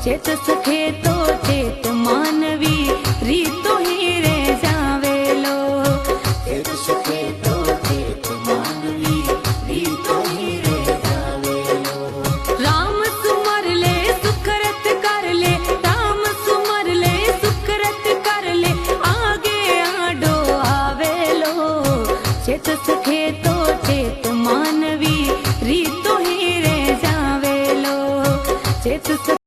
चेत सखे तो चेत मानवी रीतो ही रे जावेलो। चेत सखे तो चेत मानवी रीतो ही रे जावेलो। राम सुमर ले सुखरत कर ले, राम सुमर ले सुखरत कर ले, आगे आडो आवेलो। चेत सखे तो चेत मानवी रीतो ही रे जावेलो। चेत